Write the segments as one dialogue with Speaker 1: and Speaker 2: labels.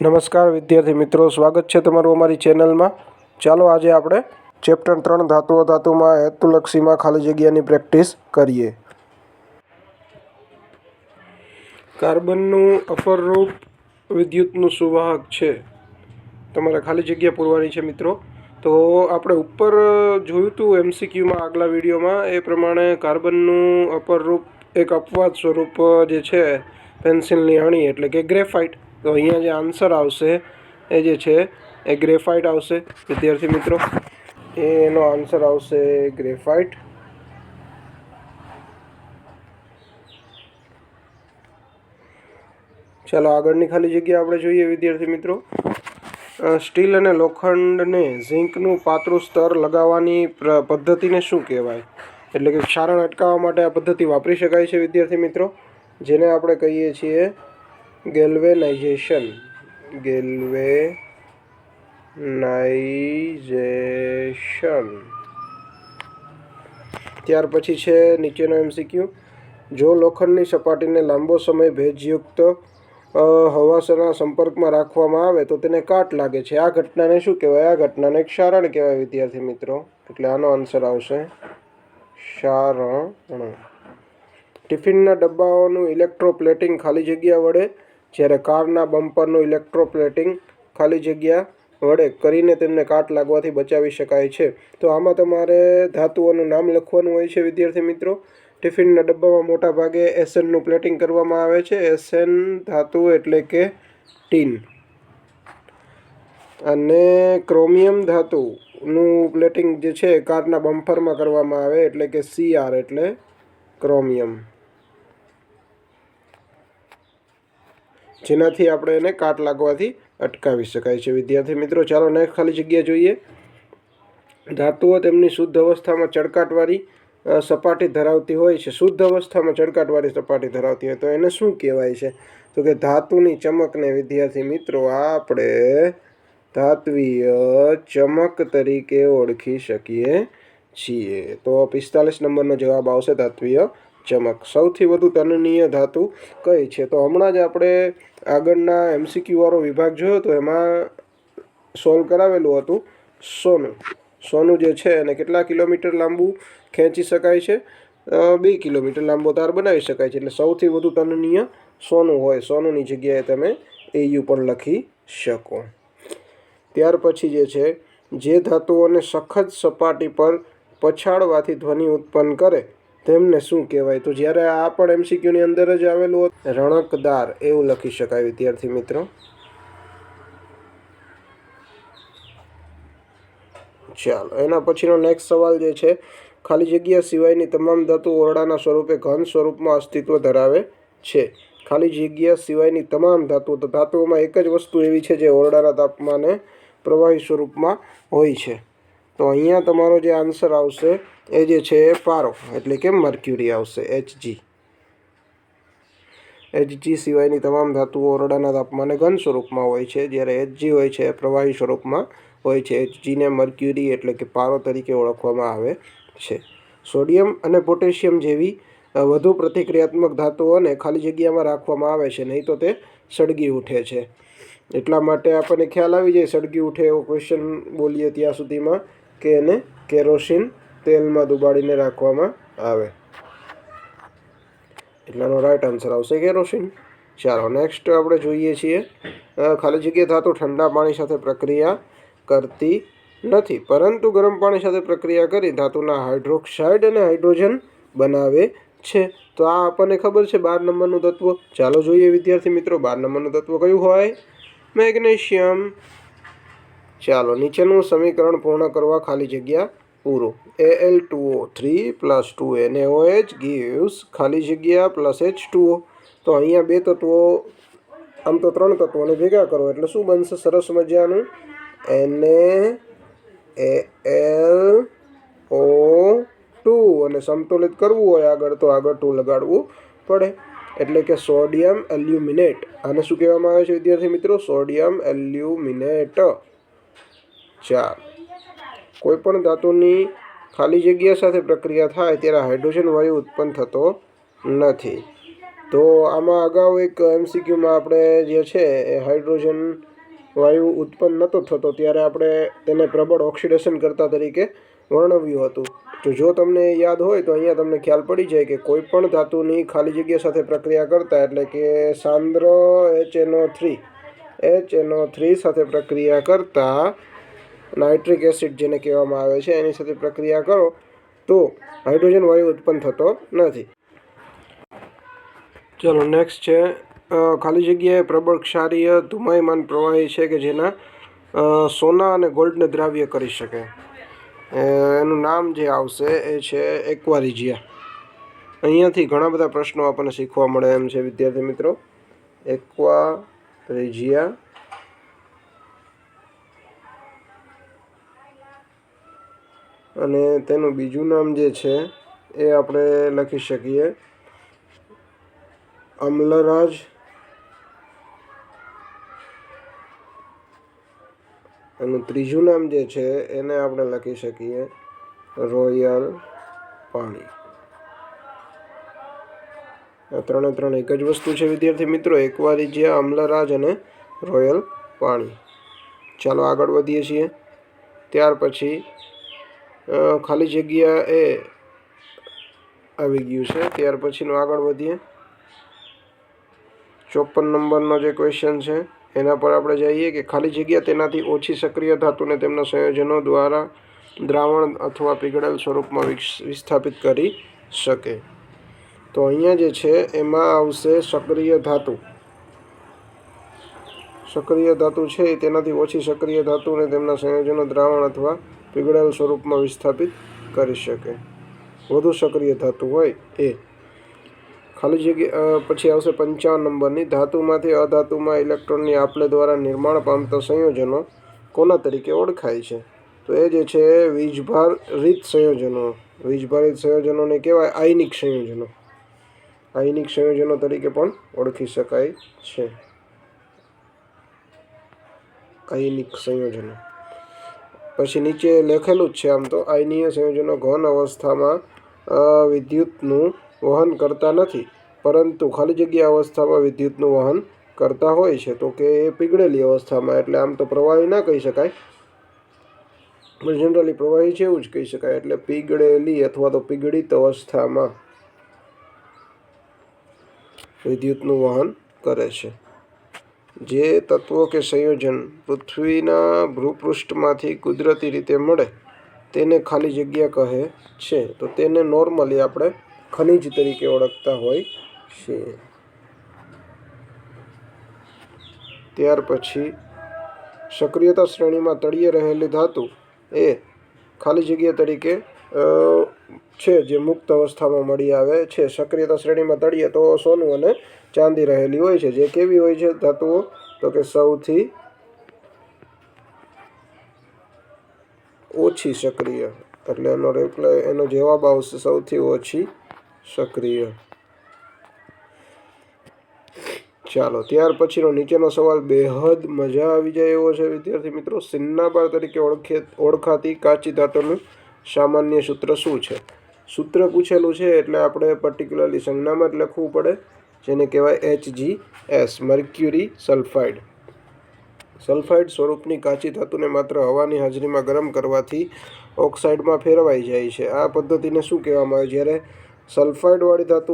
Speaker 1: નમસ્કાર વિદ્યાર્થી મિત્રો, સ્વાગત છે તમારું અમારી ચેનલમાં। ચાલો આજે આપણે ચેપ્ટર 3 ધાતુઓ ધાતુમાં હેતુલક્ષીમાં ખાલી જગ્યાની પ્રેક્ટિસ કરીએ। કાર્બનનું અપરરૂપ વિદ્યુતનું સુવાહક છે, તમારે ખાલી જગ્યા પૂરવાની છે મિત્રો। તો આપણે ઉપર જોયું હતું એમસીક્યુમાં આગલા વિડીયોમાં, એ પ્રમાણે કાર્બનનું અપરરૂપ એક અપવાદ સ્વરૂપ જે છે પેન્સિલની અણી એટલે કે ગ્રેફાઇટ। તો અહીંયા જે આન્સર આવશે એ જે છે એ ગ્રેફાઇટ આવશે વિદ્યાર્થી મિત્રો, એનો આન્સર આવશે ગ્રેફાઇટ। ચાલો આગળની ખાલી જગ્યા આપણે જોઈએ વિદ્યાર્થી મિત્રો। સ્ટીલ અને લોખંડને ઝીંકનું પાતળું સ્તર લગાવવાની પદ્ધતિને શું કહેવાય? એટલે કે ક્ષારણ અટકાવવા માટે આ પદ્ધતિ વાપરી શકાય છે વિદ્યાર્થી મિત્રો, જેને આપણે કહીએ છીએ ગેલ્વેનાઇઝેશન। ત્યાર પછી છે નીચેનો એમસીક્યુ, જો લોખંડની સપાટીને લાંબો સમય ભેજયુક્ત હવાના સંપર્કમાં રાખવામાં આવે તો તેને કાટ લાગે છે, આ ઘટનાને શું કહેવાય? આ ઘટનાને ક્ષારણ કહેવાય વિદ્યાર્થી મિત્રો, એટલે આનો આન્સર આવશે ક્ષારણ। ટિફિનના ડબ્બાઓનું ઇલેક્ટ્રોપ્લેટિંગ ખાલી જગ્યા વડે, જ્યારે કારના બમ્પરનું ઇલેક્ટ્રોપ્લેટિંગ ખાલી જગ્યા વડે કરીને તેમને કાટ લાગવાથી બચાવી શકાય છે। તો આમાં તમારે ધાતુઓનું નામ લખવાનું હોય છે વિદ્યાર્થી મિત્રો। ટિફિનના ડબ્બામાં મોટા ભાગે એસએનનું પ્લેટિંગ કરવામાં આવે છે, એસએન ધાતુ એટલે કે ટીન, અને ક્રોમિયમ ધાતુનું પ્લેટિંગ જે છે કારના બમ્પરમાં કરવામાં આવે એટલે કે સીઆર એટલે ક્રોમિયમ, જેનાથી આપણે એને કાટ લાગવાથી અટકાવી શકાય છે વિદ્યાર્થી મિત્રો। ચાલો નેક્સ્ટ ખાલી જગ્યા જોઈએ। ધાતુઓ તેમની શુદ્ધ અવસ્થામાં ચળકાટવાળી સપાટી ધરાવતી હોય છે, શુદ્ધ અવસ્થામાં ચળકાટવાળી સપાટી ધરાવતી હોય તો એને શું કહેવાય છે? તો કે ધાતુની ચમકને વિદ્યાર્થી મિત્રો આપણે ધાત્વીય ચમક તરીકે ઓળખી શકીએ છીએ। તો 45 નંબરનો જવાબ આવશે ધાત્વીય ચમક। સૌથી વધુ તનનીય ધાતુ કઈ છે? તો હમણાં જ આપણે આગળના એમસીક્યુ વાળો વિભાગ જોયો તો એમાં સોલ્વ કરાવેલું હતું સોનું। સોનું જે છે એને કેટલા કિલોમીટર લાંબુ ખેંચી શકાય છે? 2 કિલોમીટર લાંબો તાર બનાવી શકાય છે, એટલે સૌથી વધુ તનનીય સોનું હોય, સોનુંની જગ્યાએ તમે એયુ પણ લખી શકો। ત્યાર પછી જે છે, જે ધાતુઓને સખત સપાટી પર પછાડવાથી ધ્વનિ ઉત્પન્ન કરે તેમને શું કહેવાય? તો જ્યારે આ પણ એમસીક્યુની અંદર જ આવેલું રણકદાર એવું લખી શકાય વિદ્યાર્થી મિત્રો। ચાલો એના પછીનો નેક્સ્ટ સવાલ જે છે, ખાલી જગ્યા સિવાયની તમામ ધાતુ ઓરડાના સ્વરૂપે ઘન સ્વરૂપમાં અસ્તિત્વ ધરાવે છે। ખાલી જગ્યા સિવાયની તમામ ધાતુઓ, તો ધાતુઓમાં એક જ વસ્તુ એવી છે જે ઓરડાના તાપમાને પ્રવાહી સ્વરૂપમાં હોય છે। તો અહીંયા તમારો જે આન્સર આવશે એ જે છે પારો એટલે કે મર્ક્યુરી આવશે, Hg સિવાયની તમામ ધાતુઓ ઓરડાના તાપમાને ઘન સ્વરૂપમાં હોય છે, જ્યારે Hg હોય છે એ પ્રવાહી સ્વરૂપમાં હોય છે। Hgને મર્ક્યુરી એટલે કે પારો તરીકે ઓળખવામાં આવે છે। સોડિયમ અને પોટેશિયમ જેવી વધુ પ્રતિક્રિયાત્મક ધાતુઓને ખાલી જગ્યામાં રાખવામાં આવે છે, નહીં તો તે સળગી ઉઠે છે। એટલા માટે આપણને ખ્યાલ આવી જાય સળગી ઉઠે એવો ક્વેશ્ચન બોલીએ ત્યાં સુધીમાં કે એને કેરોસીન તેલમાં ડુબાડીને રાખવામાં આવે, એટલાનો રાઈટ આન્સર આવશે કેરોસીન। ચાલો નેક્સ્ટ આપણે જોઈએ છીએ, ખાલી જગ્યા ધાતુ ઠંડા પાણી સાથે પ્રક્રિયા કરતી નથી, પરંતુ ગરમ પાણી સાથે પ્રક્રિયા કરી ધાતુના હાઇડ્રોક્સાઇડ અને હાઇડ્રોજન બનાવે છે। તો આ આપણને ખબર છે 12 નંબરનું તત્વ। ચાલો જોઈએ વિદ્યાર્થી મિત્રો 12 નંબરનું તત્વ કયું હોય? મેગ્નેશિયમ। ચાલો નીચેનું સમીકરણ પૂર્ણ કરવા ખાલી જગ્યા પૂરો। Al2O3 + 2NaOH gives ખાલી જગ્યા +H2O। તો અહીંયા બે તત્વો, આમ તો 3 તત્વોને ભેગા કરો એટલે શું બનશે સરસ મજાનું? NaAlO2, અને સમતુલિત કરવું હોય આગળ તો આગળ 2 લગાડવું પડે, એટલે કે સોડિયમ એલ્યુમિનેટ। આને શું કહેવામાં આવે છે વિદ્યાર્થી મિત્રો? Sodium aluminate. ચાલો, કોઈ પણ ધાતુની ખાલી જગ્યા સાથે પ્રક્રિયા થાય ત્યારે હાઇડ્રોજન વાયુ ઉત્પન્ન થતો નથી। તો આમાં અગાઉ એક એમસીક્યુમાં આપણે જે છે એ હાઇડ્રોજન વાયુ ઉત્પન્ન નહોતો થતો ત્યારે આપણે તેને પ્રબળ ઓક્સિડેશન કરતા તરીકે વર્ણવ્યું હતું. તો જો તમને યાદ હોય તો અહીંયા તમને ખ્યાલ પડી જાય કે કોઈ પણ ધાતુની ખાલી જગ્યા સાથે પ્રક્રિયા કરતા એટલે કે સાંદ્ર HNO3 સાથે પ્રક્રિયા કરતા નાઇટ્રિક એસિડ જેને કહેવામાં આવે છે એની સાથે પ્રક્રિયા કરો તો હાઇડ્રોજન વાયુ ઉત્પન્ન થતો નથી. ચલો નેક્સ્ટ છે ખાલી જગ્યાએ પ્રબળ ક્ષારીય ધુમાયમાન પ્રવાહી છે કે જેના સોના અને ગોલ્ડને દ્રાવ્ય કરી શકે. એનું નામ જે આવશે એ છે એક્વારિજિયા. અહીંયાથી ઘણા બધા પ્રશ્નો આપણને શીખવા મળે એમ છે વિદ્યાર્થી મિત્રો. એક્વારિજિયા અને તેનું બીજું નામ જે છે એ આપણે લખી શકીએ અમ્લરાજ એનું ત્રીજું નામ જે છે એને આપણે લખી શકીએ રોયલ પાણી. આ ત્રણ એક જ વસ્તુ છે વિદ્યાર્થી મિત્રો, એક્વારિજિયા, અમ્લરાજ અને રોયલ પાણી. ચાલો આગળ વધીએ છીએ. ત્યાર પછી ખાલી જગ્યા એ આવી ગયું છે. ત્યાર પછીનું આગળ વધીએ. 54 નંબરનો જે ક્વેશ્ચન છે એના પર આપણે જઈએ કે ખાલી જગ્યા તેનાથી ઓછી સક્રિય ધાતુને તેમના સંયોજનો દ્વારા દ્રાવણ અથવા પીગળેલ સ્વરૂપમાં વિસ્થાપિત કરી શકે. તો અહીંયા જે છે એમાં આવશે સક્રિય ધાતુ. સક્રિય ધાતુ છે એ તેનાથી ઓછી સક્રિય ધાતુને તેમના સંયોજનો દ્રાવણ અથવા પીગળેલ સ્વરૂપમાં વિસ્થાપિત કરી શકે. વધુ સક્રિય ધાતુ હોય એ. ખાલી જગ્યા પછી આવશે 55 નંબરની ધાતુમાંથી અધાતુમાં ઇલેક્ટ્રોનની આપલે દ્વારા નિર્માણ પામતા સંયોજનો કોના તરીકે ઓળખાય છે? તો એ જે છે વીજભારિત સંયોજનો. વીજભારિત સંયોજનોને કહેવાય આયનિક સંયોજનો. આયનિક સંયોજનો તરીકે પણ ઓળખી શકાય છે. આયનિક સંયોજનો. પછી નીચે લખેલું જ છે આમ તો, આયનીય સંયોજનો ઘન અવસ્થામાં વિદ્યુતનું વહન કરતા નથી પરંતુ ખાલી જગ્યા અવસ્થામાં વિદ્યુતનું વહન કરતા હોય છે. તો કે એ પીગળેલી અવસ્થામાં, એટલે આમ તો પ્રવાહી ના કહી શકાય, જનરલી પ્રવાહી છે એવું જ કહી શકાય. એટલે પીગળેલી અથવા તો પીગળિત અવસ્થામાં વિદ્યુતનું વહન કરે છે. જે તત્વો કે સંયોજન પૃથ્વીના ભૂપૃષ્ઠમાંથી કુદરતી રીતે મળે તેને ખાલી જગ્યા કહે છે. તો તેને નોર્મલી આપણે ખનિજ તરીકે ઓળખતા હોય છે. ત્યાર પછી સક્રિયતા શ્રેણીમાં તળિયે રહેલી ધાતુ એ ખાલી જગ્યા તરીકે છે જે મુક્ત અવસ્થામાં મળી આવે છે. સક્રિયતા શ્રેણીમાં તળિયે તો સોનું અને ચાંદી રહેલી હોય છે. જે કેવી હોય છે ધાતુઓ? તો કે સૌથી ઓછી સક્રિય. એટલે એનો જવાબ આવશે સૌથી ઓછી સક્રિય. ચાલો ત્યાર પછીનો નીચેનો સવાલ બેહદ મજા આવી જાય એવો છે વિદ્યાર્થી મિત્રો. સિન્નાબાર તરીકે ઓળખાતી કાચી ધાતુનું સામાન્ય સૂત્ર શું છે? સૂત્ર પૂછેલું છે એટલે આપણે પર્ટિક્યુલરલી સંજ્ઞામાં જ લખવું પડે, જેને કહેવાય HgS, મર્ક્યુરી સલ્ફાઇડ. સલ્ફાઇડ સ્વરૂપની કાચી ધાતુને માત્ર હવાની હાજરીમાં ગરમ કરવાથી ઓક્સાઇડમાં ફેરવાઈ જાય છે. આ પદ્ધતિને શું કહેવામાં આવે? જ્યારે સલ્ફાઇડવાળી ધાતુ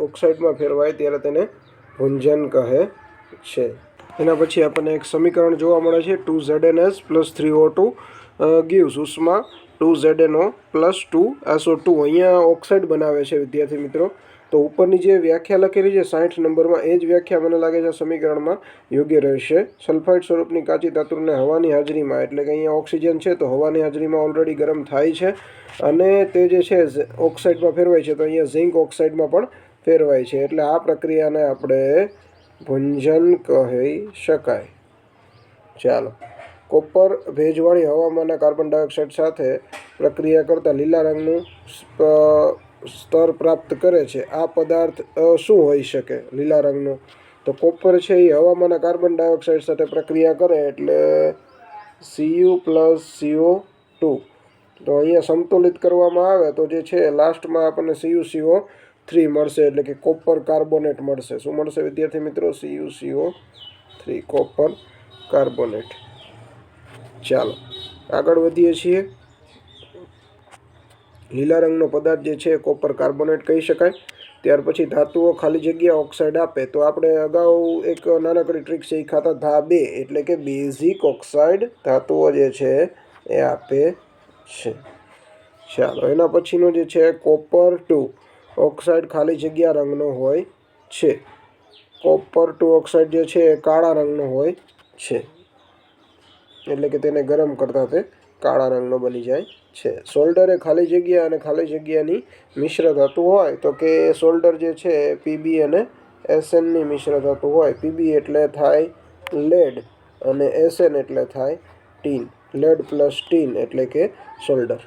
Speaker 1: ઓક્સાઇડમાં ફેરવાય ત્યારે તેને ભુંજન કહે છે. એના પછી આપણને એક સમીકરણ જોવા મળે છે 2ZnS + 3O2 gives ઉષ્મા 2ZnO + 2SO2. અહીંયા ઓક્સાઇડ બનાવે છે વિદ્યાર્થી મિત્રો. તો ઉપરની જે વ્યાખ્યા લખેલી છે 60 નંબરમાં એ જ વ્યાખ્યા મને લાગે છે સમીકરણમાં યોગ્ય રહેશે. સલ્ફાઇડ સ્વરૂપની કાચી ધાતુને હવાની હાજરીમાં, એટલે કે અહીંયા ઓક્સિજન છે તો હવાની હાજરીમાં ઓલરેડી ગરમ થાય છે અને તે જે છે ઓક્સાઇડમાં ફેરવાય છે. તો અહીંયા ઝિંક ઓક્સાઇડમાં પણ ફેરવાય છે. એટલે આ પ્રક્રિયાને આપણે ભુંજન કહી શકાય. ચાલો, કોપર ભેજવાળી હવામાંના કાર્બન ડાયોક્સાઇડ સાથે પ્રક્રિયા કરતાં લીલા રંગનું સ્તર પ્રાપ્ત કરે છે. આ પદાર્થ શું હોઈ શકે લીલા રંગનો? તો કોપર છે એ હવામાંના કાર્બન ડાયોક્સાઇડ સાથે પ્રક્રિયા કરે એટલે Cu + CO2. તો અહીંયા સમતુલિત કરવામાં આવે તો જે છે લાસ્ટમાં આપણને CuCO3 મળશે, એટલે કે કોપર કાર્બોનેટ મળશે. શું મળશે વિદ્યાર્થી મિત્રો? CuCO3, copper carbonate. ચાલો આગળ વધીએ છીએ. લીલા રંગનો પદાર્થ જે છે કોપર કાર્બોનેટ કહી શકાય. ત્યાર પછી ધાતુઓ ખાલી જગ્યા ઓક્સાઇડ આપે તો આપણે અગાઉ એક નાનકડી ટ્રીક શીખ્યા હતા ધાબે, એટલે કે બેઝિક ઓક્સાઇડ ધાતુઓ જે છે એ આપે છે. ચાલો એના પછીનો જે છે કોપર 2 ઓક્સાઇડ ખાલી જગ્યા રંગનો હોય છે. કોપર 2 ઓક્સાઇડ જે છે એ કાળા રંગનો હોય છે, એટલે કે તેને ગરમ કરતાં તે કાળા રંગનો બની જાય છે. સોલ્ડર એ ખાલી જગ્યા અને ખાલી જગ્યાની મિશ્ર ધાતુ હોય તો કે સોલ્ડર જે છે પીબી અને એસએનની મિશ્ર ધાતુ હોય. પીબી એટલે થાય લેડ અને એસએન એટલે થાય ટીન. લેડ પ્લસ ટીન એટલે કે સોલ્ડર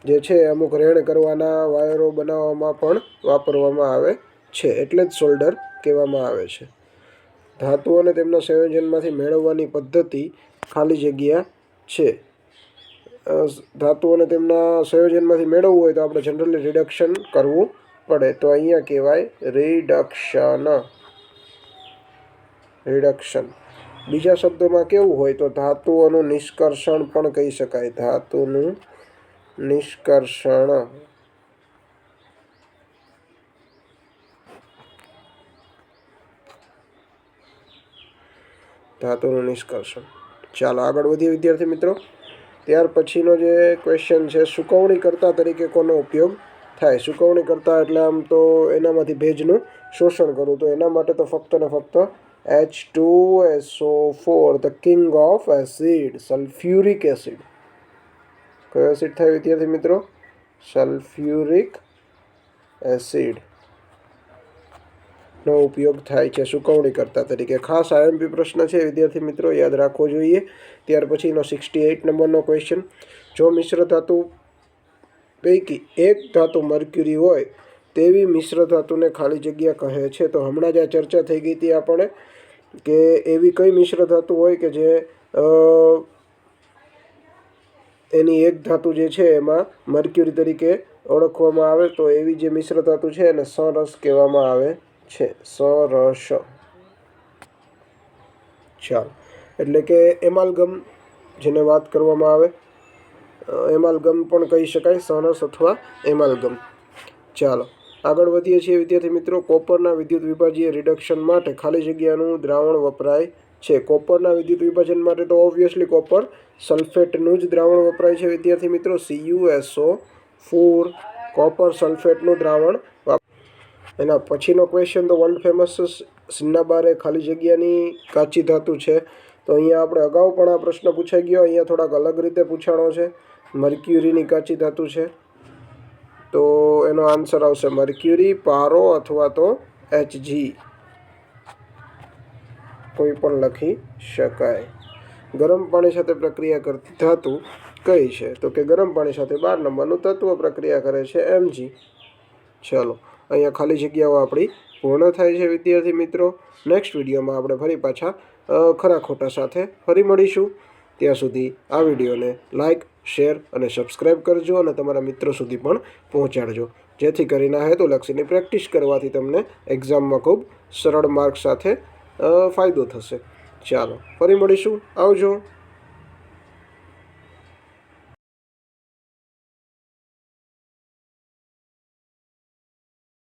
Speaker 1: જે છે અમુક રેણ કરવાના વાયરો બનાવવામાં પણ વાપરવામાં આવે છે, એટલે જ સોલ્ડર કહેવામાં આવે છે. ધાતુઓને તેમના સંયોજનમાંથી મેળવવાની પદ્ધતિ ખાલી જગ્યા છે. ધાતુઓને તેમના સંયોજનમાંથી મેળવવું હોય તો આપણે જનરલી રિડક્શન કરવું પડે, તો અહીંયા કહેવાય રિડક્શન. બીજા શબ્દોમાં કેવું હોય તો ધાતુઓનું નિષ્કર્ષણ પણ કહી શકાય. ધાતુનું નિષ્કર્ષણ. ધાતુનું નિષ્કર્ષણ. ચાલો આગળ વધીએ વિદ્યાર્થી મિત્રો. ત્યાર પછીનો જે ક્વેશ્ચન છે સુકવણીકર્તા તરીકે કોનો ઉપયોગ થાય? સુકવણીકર્તા એટલે આમ તો એનામાંથી ભેજનું શોષણ કરવું, તો એના માટે તો ફક્ત ને ફક્ત H2SO4 the king of acid, sulphuric acid. કયો એસિડ થાય વિદ્યાર્થી મિત્રો? સલ્ફ્યુરિક એસિડ નો ઉપયોગ થાય છે સુકવણીકર્તા તરીકે. ખાસ આઈએમપી પ્રશ્ન છે વિદ્યાર્થી મિત્રો, યાદ રાખવો જોઈએ. ત્યાર પછીનો 68 નંબરનો ક્વેશ્ચન, જો મિશ્ર ધાતુ પૈકી એક ધાતુ મર્ક્યુરી હોય તેવી મિશ્ર ધાતુને ખાલી જગ્યા કહે છે. તો હમણાં જ આ ચર્ચા થઈ ગઈ હતી આપણે કે એવી કઈ મિશ્ર ધાતુ હોય કે જે એની એક ધાતુ જે છે એમાં મર્ક્યુરી તરીકે ઓળખવામાં આવે, તો એવી જે મિશ્ર ધાતુ છે એને સરસ કહેવામાં આવે છે. સરસ. ચાલો એટલે કે એમાલ્ગમ જેને વાત કરવામાં આવે, એમાલ્ગમ પણ કહી શકાય, સરસ અથવા એમાલ્ગમ. ચાલો આગળ વધીએ છીએ વિદ્યાર્થી મિત્રો. કોપરના વિદ્યુત વિભાજીય રિડક્શન માટે ખાલી જગ્યાનું દ્રાવણ વપરાય છે. કોપરના વિદ્યુત વિભાજન માટે તો ઓબ્વિયસલી કોપર સલ્ફેટનું જ દ્રાવણ વપરાય છે વિદ્યાર્થી મિત્રો. CuSO4 કોપર સલ્ફેટનું દ્રાવણ. એના પછીનો ક્વેશ્ચન તો વર્લ્ડ ફેમસ સિન્નાબાર એ ખાલી જગ્યાની કાચી ધાતુ છે. તો અહીંયા આપણે અગાઉ પણ આ પ્રશ્ન પૂછાઈ ગયો, અહીંયા થોડાક અલગ રીતે પૂછાણો છે. મર્ક્યુરીની કાચી ધાતુ છે, તો એનો આન્સર આવશે મર્ક્યુરી, પારો અથવા તો Hg, કોઈ પણ લખી શકાય. ગરમ પાણી સાથે પ્રક્રિયા કરતી ધાતુ કઈ છે? તો કે ગરમ પાણી સાથે 12 નંબરનું તત્વ પ્રક્રિયા કરે છે Mg. ચલો અહીંયા ખાલી જગ્યાઓ આપણી પૂર્ણ થાય છે વિદ્યાર્થી મિત્રો. નેક્સ્ટ વિડીયોમાં આપણે ફરી પાછા ખરા ખોટા સાથે ફરી મળીશું. ત્યાં સુધી આ વિડીયોને લાઇક, શેર અને સબસ્ક્રાઈબ કરજો અને તમારા મિત્રો સુધી પણ પહોંચાડજો, જેથી કરીને હેતુલક્ષીની પ્રેક્ટિસ કરવાથી તમને એક્ઝામમાં ખૂબ સરળ માર્ક સાથે ફાયદો થશે. ચાલો ફરી મળીશું. આવજો.